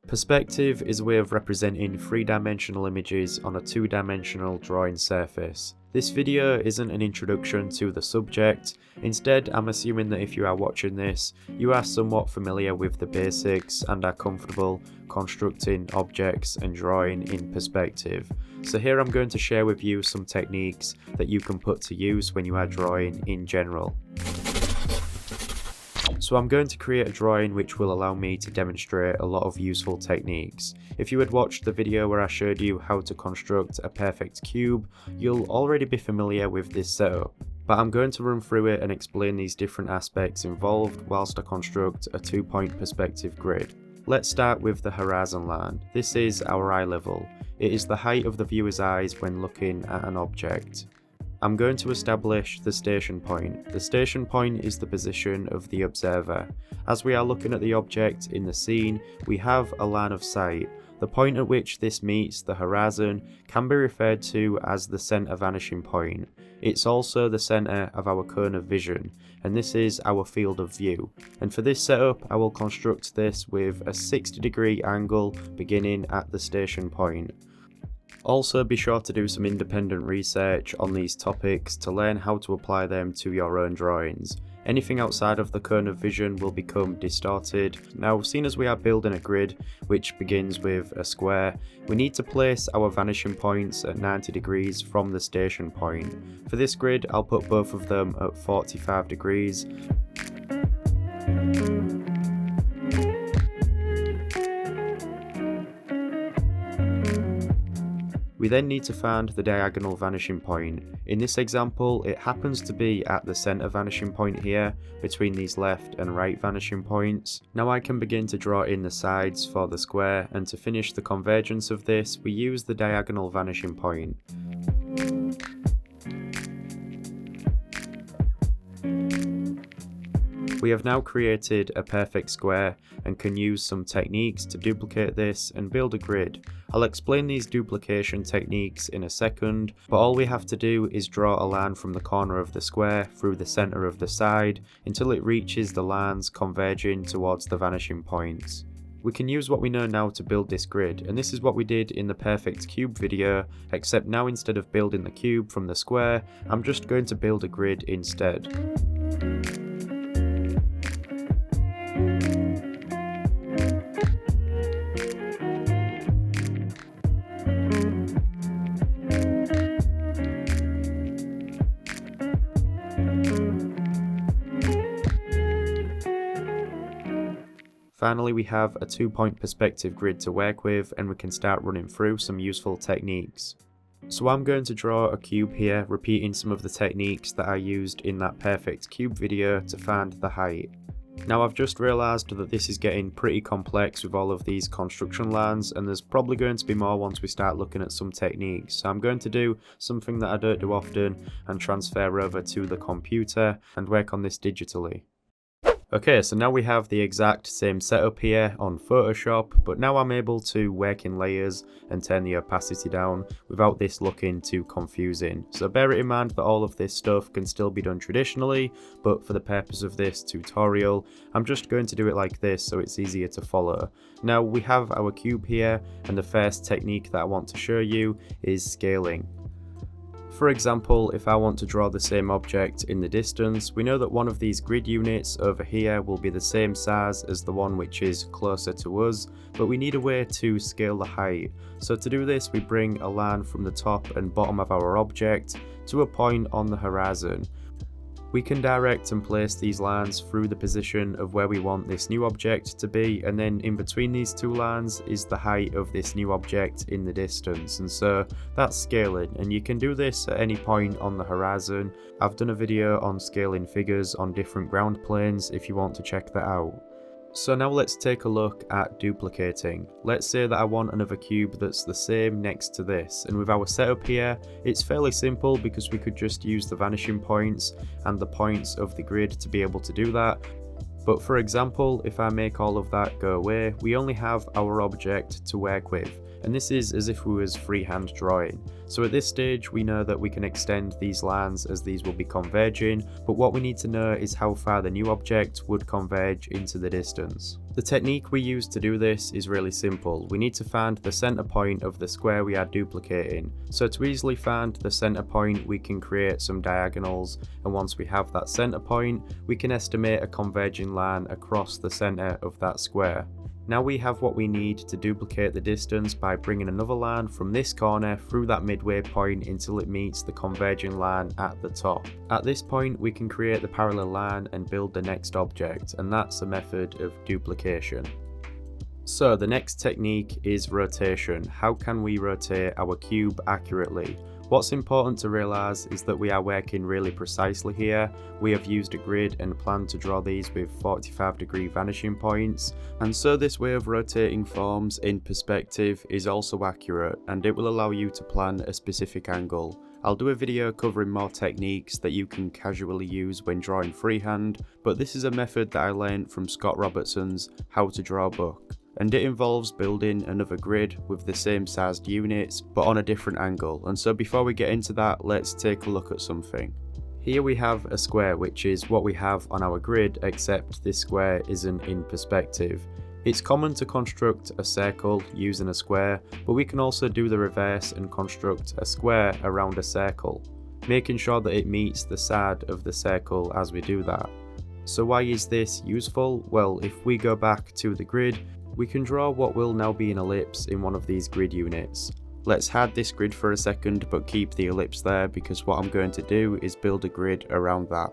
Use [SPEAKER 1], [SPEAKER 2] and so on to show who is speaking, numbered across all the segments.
[SPEAKER 1] Perspective is a way of representing three-dimensional images on a two-dimensional drawing surface. This video isn't an introduction to the subject. Instead, I'm assuming that if you are watching this, you are somewhat familiar with the basics and are comfortable constructing objects and drawing in perspective. So here I'm going to share with you some techniques that you can put to use when you are drawing in general. So I'm going to create a drawing which will allow me to demonstrate a lot of useful techniques. If you had watched the video where I showed you how to construct a perfect cube, you'll already be familiar with this setup. But I'm going to run through it and explain these different aspects involved whilst I construct a 2-point perspective grid. Let's start with the horizon line. This is our eye level. It is the height of the viewer's eyes when looking at an object. I'm going to establish the station point. The station point is the position of the observer. As we are looking at the object in the scene, we have a line of sight. The point at which this meets the horizon can be referred to as the center vanishing point. It's also the center of our cone of vision, and this is our field of view. And for this setup, I will construct this with a 60-degree angle beginning at the station point. Also, be sure to do some independent research on these topics to learn how to apply them to your own drawings. Anything outside of the cone of vision will become distorted. Now, seeing as we are building a grid which begins with a square, we need to place our vanishing points at 90 degrees from the station point. For this grid, I'll put both of them at 45 degrees. We then need to find the diagonal vanishing point. In this example, it happens to be at the center vanishing point here, between these left and right vanishing points. Now I can begin to draw in the sides for the square, and to finish the convergence of this, we use the diagonal vanishing point. We have now created a perfect square and can use some techniques to duplicate this and build a grid. I'll explain these duplication techniques in a second, but all we have to do is draw a line from the corner of the square through the center of the side until it reaches the lines converging towards the vanishing points. We can use what we know now to build this grid, and this is what we did in the perfect cube video, except now instead of building the cube from the square, I'm just going to build a grid instead. Finally, we have a 2-point perspective grid to work with, and we can start running through some useful techniques. So I'm going to draw a cube here, repeating some of the techniques that I used in that perfect cube video to find the height. Now I've just realised that this is getting pretty complex with all of these construction lines, and there's probably going to be more once we start looking at some techniques. So I'm going to do something that I don't do often and transfer over to the computer and work on this digitally. Okay, so now we have the exact same setup here on Photoshop, but now I'm able to work in layers and turn the opacity down without this looking too confusing. So bear it in mind that all of this stuff can still be done traditionally, but for the purpose of this tutorial, I'm just going to do it like this so it's easier to follow. Now we have our cube here, and the first technique that I want to show you is scaling. For example, if I want to draw the same object in the distance, we know that one of these grid units over here will be the same size as the one which is closer to us, but we need a way to scale the height. So to do this, we bring a line from the top and bottom of our object to a point on the horizon. We can direct and place these lines through the position of where we want this new object to be, and then in between these two lines is the height of this new object in the distance, and so that's scaling, and you can do this at any point on the horizon. I've done a video on scaling figures on different ground planes if you want to check that out. So now let's take a look at duplicating. Let's say that I want another cube that's the same next to this, and with our setup here, it's fairly simple because we could just use the vanishing points and the points of the grid to be able to do that. But for example, if I make all of that go away, we only have our object to work with, and this is as if we was freehand drawing. So at this stage we know that we can extend these lines as these will be converging, but what we need to know is how far the new object would converge into the distance. The technique we use to do this is really simple. We need to find the center point of the square we are duplicating. So to easily find the center point, we can create some diagonals, and once we have that center point, we can estimate a converging line across the center of that square. Now we have what we need to duplicate the distance by bringing another line from this corner through that midway point until it meets the converging line at the top. At this point we can create the parallel line and build the next object, and that's a method of duplication. So the next technique is rotation. How can we rotate our cube accurately? What's important to realise is that we are working really precisely here. We have used a grid and plan to draw these with 45-degree vanishing points, and so this way of rotating forms in perspective is also accurate, and it will allow you to plan a specific angle. I'll do a video covering more techniques that you can casually use when drawing freehand, but this is a method that I learned from Robertsons' How to Draw book. And it involves building another grid with the same sized units but on a different angle, and so before we get into that, let's take a look at something. Here we have a square, which is what we have on our grid, except this square isn't in perspective. It's common to construct a circle using a square, but we can also do the reverse and construct a square around a circle, making sure that it meets the side of the circle as we do that. So why is this useful? Well, if we go back to the grid, we can draw what will now be an ellipse in one of these grid units. Let's hide this grid for a second but keep the ellipse there, because what I'm going to do is build a grid around that.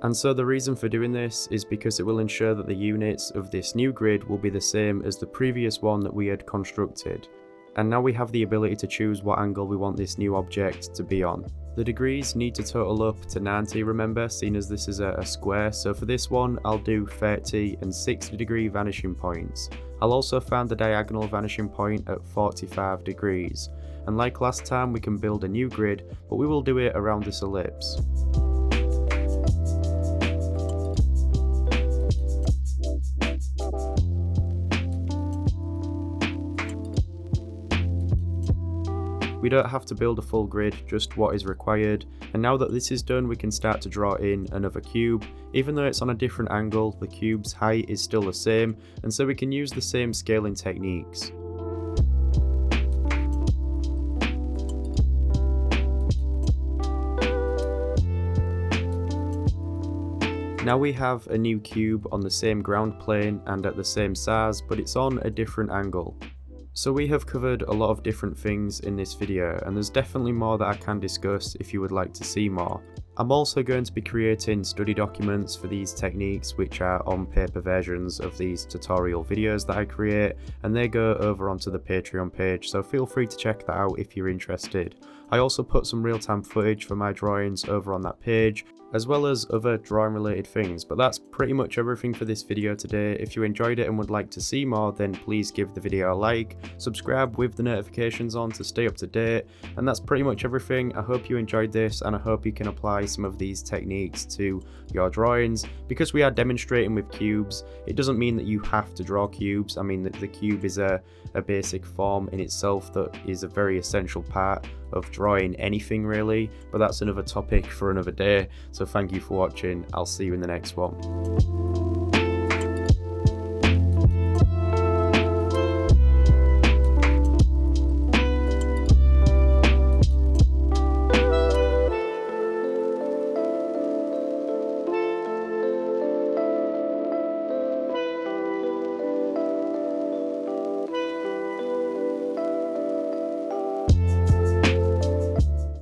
[SPEAKER 1] And so the reason for doing this is because it will ensure that the units of this new grid will be the same as the previous one that we had constructed. And now we have the ability to choose what angle we want this new object to be on. The degrees need to total up to 90, remember, seeing as this is a square, so for this one I'll do 30 and 60 degree vanishing points. I'll also find the diagonal vanishing point at 45 degrees, and like last time we can build a new grid, but we will do it around this ellipse. We don't have to build a full grid, just what is required, and now that this is done we can start to draw in another cube. Even though it's on a different angle, the cube's height is still the same, and so we can use the same scaling techniques. Now we have a new cube on the same ground plane and at the same size, but it's on a different angle. So we have covered a lot of different things in this video, and there's definitely more that I can discuss if you would like to see more. I'm also going to be creating study documents for these techniques, which are on-paper versions of these tutorial videos that I create, and they go over onto the Patreon page, so feel free to check that out if you're interested. I also put some real-time footage for my drawings over on that page, as well as other drawing related things, but that's pretty much everything for this video today. If you enjoyed it and would like to see more, then please give the video a like, subscribe with the notifications on to stay up to date, and that's pretty much everything. I hope you enjoyed this, and I hope you can apply some of these techniques to your drawings. Because we are demonstrating with cubes, it doesn't mean that you have to draw cubes. I mean, the cube is a basic form in itself that is a very essential part of drawing anything really, but that's another topic for another day. So thank you for watching. I'll see you in the next one.